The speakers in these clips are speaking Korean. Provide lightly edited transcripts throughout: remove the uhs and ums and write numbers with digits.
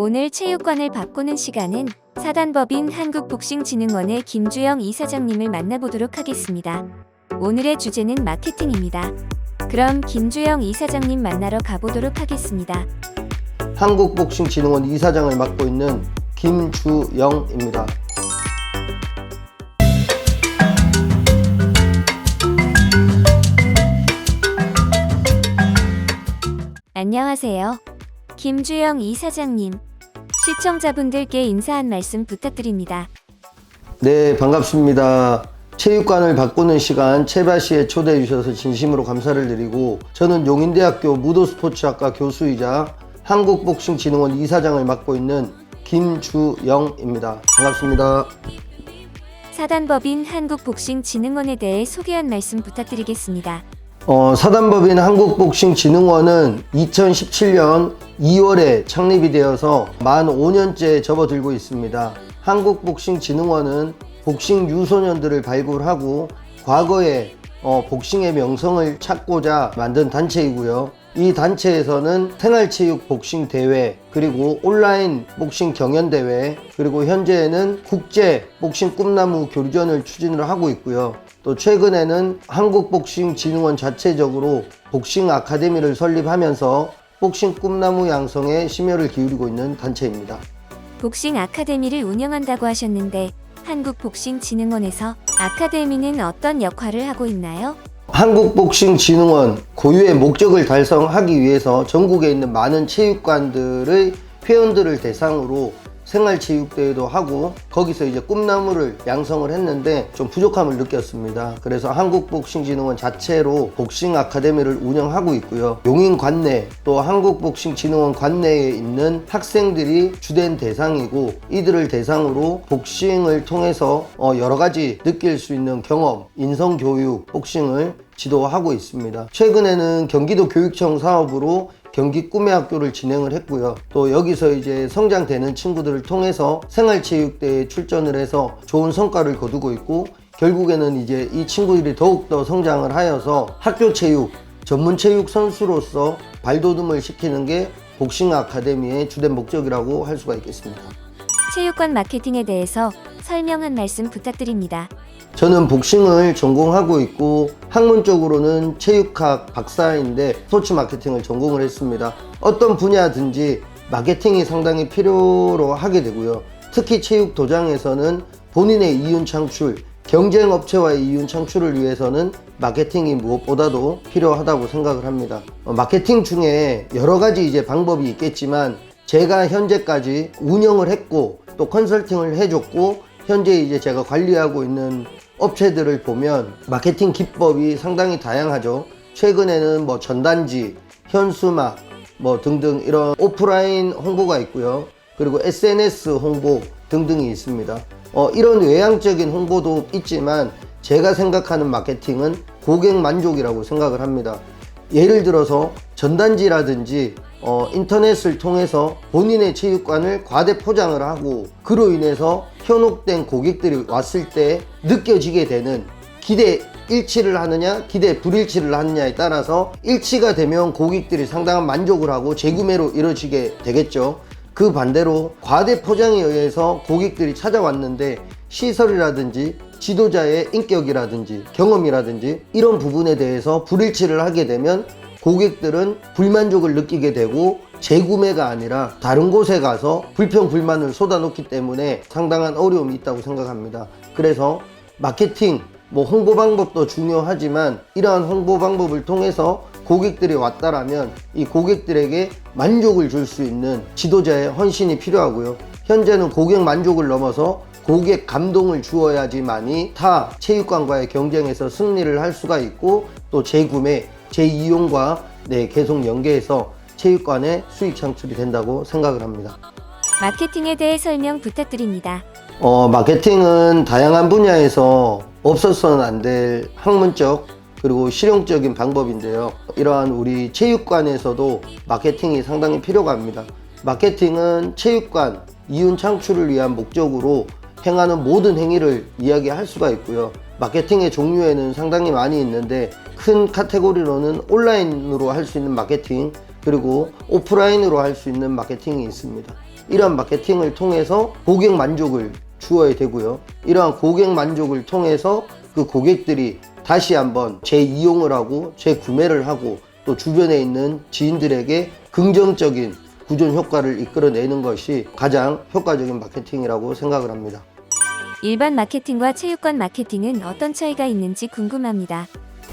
오늘 체육관을 바꾸는 시간은 사단법인 한국복싱진흥원의 김주영 이사장님을 만나보도록 하겠습니다. 오늘의 주제는 마케팅입니다. 그럼 김주영 이사장님 만나러 가보도록 하겠습니다. 한국복싱진흥원 이사장을 맡고 있는 김주영입니다. 안녕하세요. 김주영 이사장님. 시청자분들께 인사 한 말씀 부탁드립니다. 네, 반갑습니다. 체육관을 바꾸는 시간 채바시에 초대해 주셔서 진심으로 감사를 드리고, 저는 용인대학교 무도스포츠학과 교수이자 한국복싱진흥원 이사장을 맡고 있는 김주영입니다. 반갑습니다. 사단법인 한국복싱진흥원에 대해 소개 한 말씀 부탁드리겠습니다. 사단법인 한국복싱진흥원은 2017년 2월에 창립이 되어서 만 5년째 접어들고 있습니다. 한국복싱진흥원은 복싱 유소년들을 발굴하고 과거에 복싱의 명성을 찾고자 만든 단체이고요. 이 단체에서는 생활체육 복싱 대회, 그리고 온라인 복싱 경연 대회, 그리고 현재는 국제 복싱 꿈나무 교류전을 추진을 하고 있고요. 또 최근에는 한국복싱진흥원 자체적으로 복싱 아카데미를 설립하면서 복싱 꿈나무 양성에 심혈을 기울이고 있는 단체입니다. 복싱 아카데미를 운영한다고 하셨는데 한국복싱진흥원에서 아카데미는 어떤 역할을 하고 있나요? 한국복싱진흥원 고유의 목적을 달성하기 위해서 전국에 있는 많은 체육관들의 회원들을 대상으로 생활체육대회도 하고, 거기서 이제 꿈나무를 양성을 했는데 좀 부족함을 느꼈습니다. 그래서 한국복싱진흥원 자체로 복싱 아카데미를 운영하고 있고요. 용인 관내, 또 한국복싱진흥원 관내에 있는 학생들이 주된 대상이고, 이들을 대상으로 복싱을 통해서 여러 가지 느낄 수 있는 경험, 인성교육, 복싱을 지도하고 있습니다. 최근에는 경기도 교육청 사업으로 경기 꿈의 학교를 진행을 했고요. 또 여기서 이제 성장되는 친구들을 통해서 생활체육대회에 출전을 해서 좋은 성과를 거두고 있고, 결국에는 이제 이 친구들이 더욱더 성장을 하여서 학교체육, 전문체육 선수로서 발돋움을 시키는 게 복싱 아카데미의 주된 목적이라고 할 수가 있겠습니다. 체육관 마케팅에 대해서 설명 한 말씀 부탁드립니다. 저는 복싱을 전공하고 있고, 학문적으로는 체육학 박사인데 스포츠 마케팅을 전공을 했습니다. 어떤 분야든지 마케팅이 상당히 필요로 하게 되고요. 특히 체육 도장에서는 본인의 이윤 창출, 경쟁 업체와의 이윤 창출을 위해서는 마케팅이 무엇보다도 필요하다고 생각을 합니다. 마케팅 중에 여러 가지 이제 방법이 있겠지만, 제가 현재까지 운영을 했고 또 컨설팅을 해줬고 현재 이제 제가 관리하고 있는 업체들을 보면 마케팅 기법이 상당히 다양하죠. 최근에는 뭐 전단지, 현수막 등등 이런 오프라인 홍보가 있고요. 그리고 SNS 홍보 등등이 있습니다. 이런 외향적인 홍보도 있지만, 제가 생각하는 마케팅은 고객 만족이라고 생각을 합니다. 예를 들어서 전단지라든지 인터넷을 통해서 본인의 체육관을 과대 포장을 하고, 그로 인해서 현혹된 고객들이 왔을 때 느껴지게 되는 기대 일치를 하느냐 기대 불일치를 하느냐에 따라서 일치가 되면 고객들이 상당한 만족을 하고 재구매로 이루어지게 되겠죠. 그 반대로 과대 포장에 의해서 고객들이 찾아왔는데 시설이라든지 지도자의 인격이라든지 경험이라든지 이런 부분에 대해서 불일치를 하게 되면 고객들은 불만족을 느끼게 되고 재구매가 아니라 다른 곳에 가서 불평 불만을 쏟아놓기 때문에 상당한 어려움이 있다고 생각합니다. 그래서 마케팅, 홍보 방법도 중요하지만, 이러한 홍보 방법을 통해서 고객들이 왔다라면 이 고객들에게 만족을 줄 수 있는 지도자의 헌신이 필요하고요. 현재는 고객 만족을 넘어서 고객 감동을 주어야지만이 타 체육관과의 경쟁에서 승리를 할 수가 있고, 또 재구매, 재이용과 계속 연계해서 체육관의 수익 창출이 된다고 생각을 합니다. 마케팅에 대해 설명 부탁드립니다. 마케팅은 다양한 분야에서 없어서는 안 될 학문적 그리고 실용적인 방법인데요. 이러한 우리 체육관에서도 마케팅이 상당히 필요가 합니다. 마케팅은 체육관 이윤 창출을 위한 목적으로 행하는 모든 행위를 이야기할 수가 있고요. 마케팅의 종류에는 상당히 많이 있는데, 큰 카테고리로는 온라인으로 할 수 있는 마케팅, 그리고 오프라인으로 할 수 있는 마케팅이 있습니다. 이러한 마케팅을 통해서 고객 만족을 주어야 되고요. 이러한 고객 만족을 통해서 그 고객들이 다시 한번 재이용을 하고 재구매를 하고 또 주변에 있는 지인들에게 긍정적인 구존 효과를 이끌어내는 것이 가장 효과적인 마케팅이라고 생각을 합니다. 일반 마케팅과 체육관 마케팅은 어떤 차이가 있는지 궁금합니다.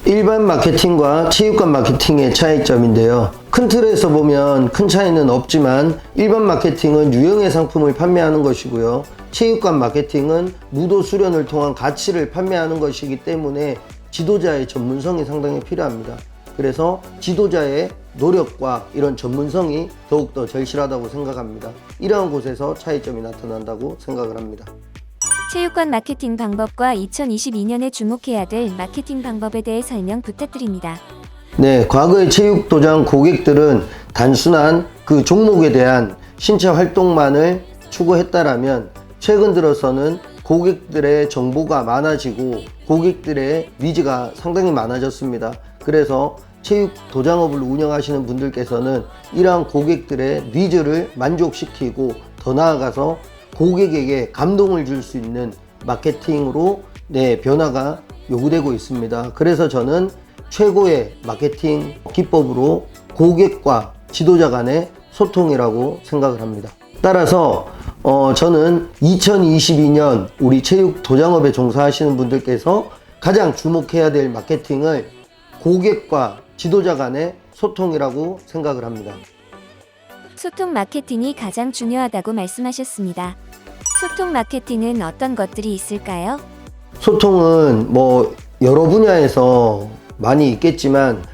일반 마케팅과 체육관 마케팅의 차이점인데요. 큰 틀에서 보면 큰 차이는 없지만 일반 마케팅은 유형의 상품을 판매하는 것이고요. 체육관 마케팅은 무도 수련을 통한 가치를 판매하는 것이기 때문에 지도자의 전문성이 상당히 필요합니다. 그래서 지도자의 노력과 이런 전문성이 더욱더 절실하다고 생각합니다. 이러한 곳에서 차이점이 나타난다고 생각을 합니다. 체육관 마케팅 방법과 2022년에 주목해야 될 마케팅 방법에 대해 설명 부탁드립니다. 네, 과거의 체육도장 고객들은 단순한 그 종목에 대한 신체 활동만을 추구했다라면 최근 들어서는 고객들의 정보가 많아지고 고객들의 니즈가 상당히 많아졌습니다. 그래서 체육 도장업을 운영하시는 분들께서는 이러한 고객들의 니즈를 만족시키고 더 나아가서 고객에게 감동을 줄 수 있는 마케팅으로 변화가 요구되고 있습니다. 그래서 저는 최고의 마케팅 기법으로 고객과 지도자 간의 소통이라고 생각을 합니다. 따라서 저는 2022년 우리 체육 도장업에 종사하시는 분들께서 가장 주목해야 될 마케팅을 고객과 지도자 간의 소통이라고 생각을 합니다. 소통 마케팅이 가장 중요하다고 말씀하셨습니다. 소통 마케팅은 어떤 것들이 있을까요? 소통은 여러 분야에서 많이 있겠지만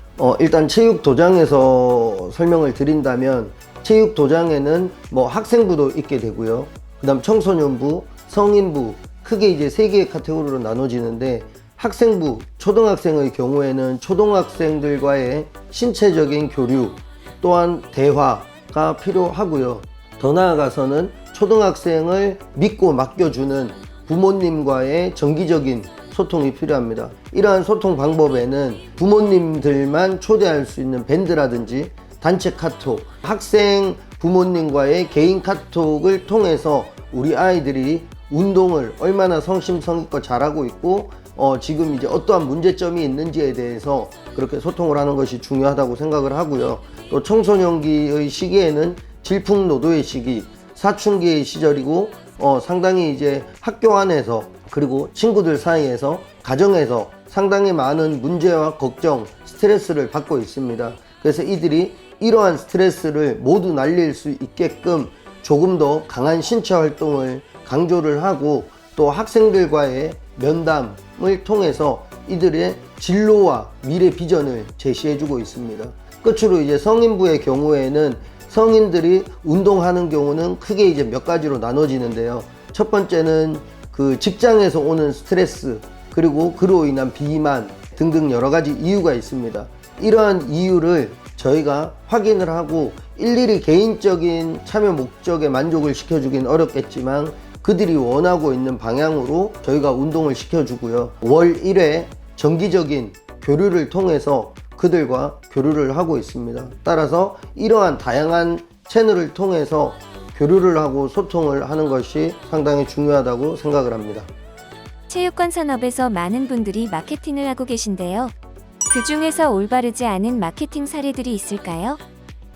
일단 체육 도장에서 설명을 드린다면 체육 도장에는 학생부도 있게 되고요. 그다음 청소년부, 성인부 크게 이제 세 개의 카테고리로 나눠지는데 학생부, 초등학생의 경우에는 초등학생들과의 신체적인 교류 또한 대화가 필요하고요. 더 나아가서는 초등학생을 믿고 맡겨주는 부모님과의 정기적인 소통이 필요합니다. 이러한 소통 방법에는 부모님들만 초대할 수 있는 밴드라든지 단체 카톡, 학생 부모님과의 개인 카톡을 통해서 우리 아이들이 운동을 얼마나 성심성의껏 잘하고 있고 지금 이제 어떠한 문제점이 있는지에 대해서 그렇게 소통을 하는 것이 중요하다고 생각을 하고요. 또 청소년기의 시기에는 질풍노도의 시기, 사춘기의 시절이고 상당히 이제 학교 안에서 그리고 친구들 사이에서 가정에서 상당히 많은 문제와 걱정, 스트레스를 받고 있습니다. 그래서 이들이 이러한 스트레스를 모두 날릴 수 있게끔 조금 더 강한 신체 활동을 강조를 하고 또 학생들과의 면담을 통해서 이들의 진로와 미래 비전을 제시해주고 있습니다. 끝으로 이제 성인부의 경우에는 성인들이 운동하는 경우는 크게 이제 몇 가지로 나눠지는데요. 첫 번째는 그 직장에서 오는 스트레스 그리고 그로 인한 비만 등등 여러 가지 이유가 있습니다. 이러한 이유를 저희가 확인을 하고 일일이 개인적인 참여 목적에 만족을 시켜주긴 어렵겠지만 그들이 원하고 있는 방향으로 저희가 운동을 시켜주고요. 월 1회 정기적인 교류를 통해서 그들과 교류를 하고 있습니다. 따라서 이러한 다양한 채널을 통해서 교류를 하고 소통을 하는 것이 상당히 중요하다고 생각을 합니다. 체육관 산업에서 많은 분들이 마케팅을 하고 계신데요. 그 중에서 올바르지 않은 마케팅 사례들이 있을까요?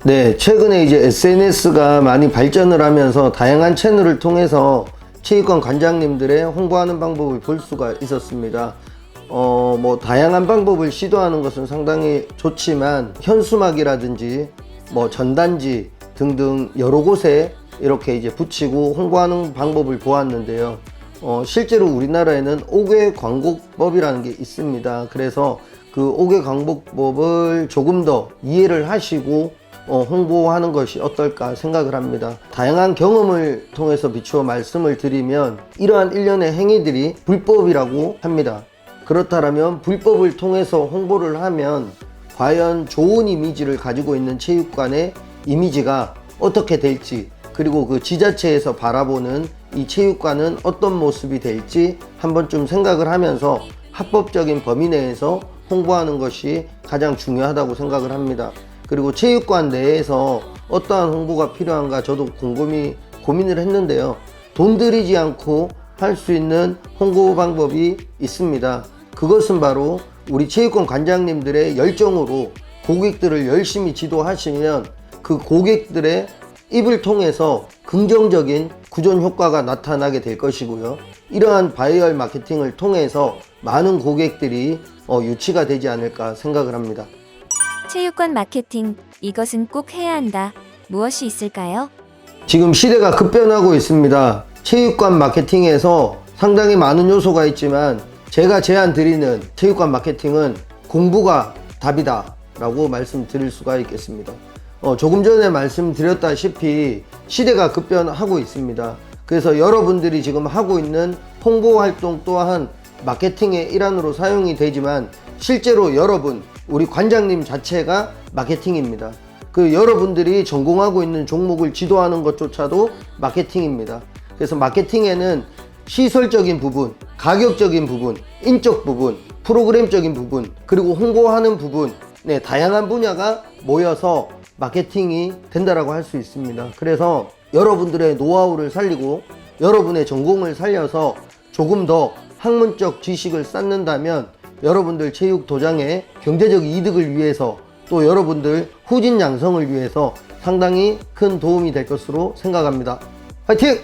네, 최근에 이제 SNS가 많이 발전을 하면서 다양한 채널을 통해서 체육관 관장님들의 홍보하는 방법을 볼 수가 있었습니다. 다양한 방법을 시도하는 것은 상당히 좋지만 현수막이라든지 전단지 등등 여러 곳에 이렇게 이제 붙이고 홍보하는 방법을 보았는데요. 실제로 우리나라에는 5개 광고법이라는 게 있습니다. 그래서 그 5개 광고법을 조금 더 이해를 하시고 홍보하는 것이 어떨까 생각을 합니다. 다양한 경험을 통해서 비추어 말씀을 드리면 이러한 일련의 행위들이 불법이라고 합니다. 그렇다면 불법을 통해서 홍보를 하면 과연 좋은 이미지를 가지고 있는 체육관의 이미지가 어떻게 될지 그리고 그 지자체에서 바라보는 이 체육관은 어떤 모습이 될지 한번 좀 생각을 하면서 합법적인 범위 내에서 홍보하는 것이 가장 중요하다고 생각을 합니다. 그리고 체육관 내에서 어떠한 홍보가 필요한가 저도 곰곰이 고민을 했는데요. 돈 들이지 않고 할 수 있는 홍보 방법이 있습니다. 그것은 바로 우리 체육관 관장님들의 열정으로 고객들을 열심히 지도하시면 그 고객들의 입을 통해서 긍정적인 구존 효과가 나타나게 될 것이고요. 이러한 바이럴 마케팅을 통해서 많은 고객들이 유치가 되지 않을까 생각을 합니다. 체육관 마케팅, 이것은 꼭 해야 한다. 무엇이 있을까요? 지금 시대가 급변하고 있습니다. 체육관 마케팅에서 상당히 많은 요소가 있지만 제가 제안 드리는 체육관 마케팅은 공부가 답이다 라고 말씀드릴 수가 있겠습니다. 조금 전에 말씀드렸다시피 시대가 급변하고 있습니다. 그래서 여러분들이 지금 하고 있는 홍보 활동 또한 마케팅의 일환으로 사용이 되지만 실제로 여러분, 우리 관장님 자체가 마케팅입니다. 그 여러분들이 전공하고 있는 종목을 지도하는 것조차도 마케팅입니다. 그래서 마케팅에는 시설적인 부분, 가격적인 부분, 인적 부분, 프로그램적인 부분, 그리고 홍보하는 부분, 다양한 분야가 모여서 마케팅이 된다라고 할 수 있습니다. 그래서 여러분들의 노하우를 살리고 여러분의 전공을 살려서 조금 더 학문적 지식을 쌓는다면 여러분들 체육 도장의 경제적 이득을 위해서 또 여러분들 후진 양성을 위해서 상당히 큰 도움이 될 것으로 생각합니다. 화이팅!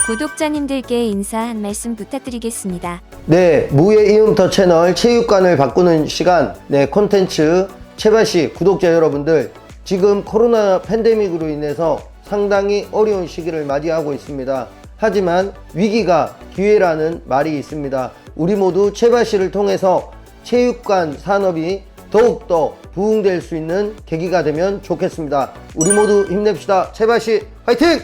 구독자님들께 인사 한 말씀 부탁드리겠습니다. 네, 무예 이음터 채널 체육관을 바꾸는 시간, 콘텐츠 채바시 구독자 여러분들, 지금 코로나 팬데믹으로 인해서 상당히 어려운 시기를 맞이하고 있습니다. 하지만 위기가 기회라는 말이 있습니다. 우리 모두 채바시를 통해서 체육관 산업이 더욱더 부흥될 수 있는 계기가 되면 좋겠습니다. 우리 모두 힘냅시다. 채바시 화이팅!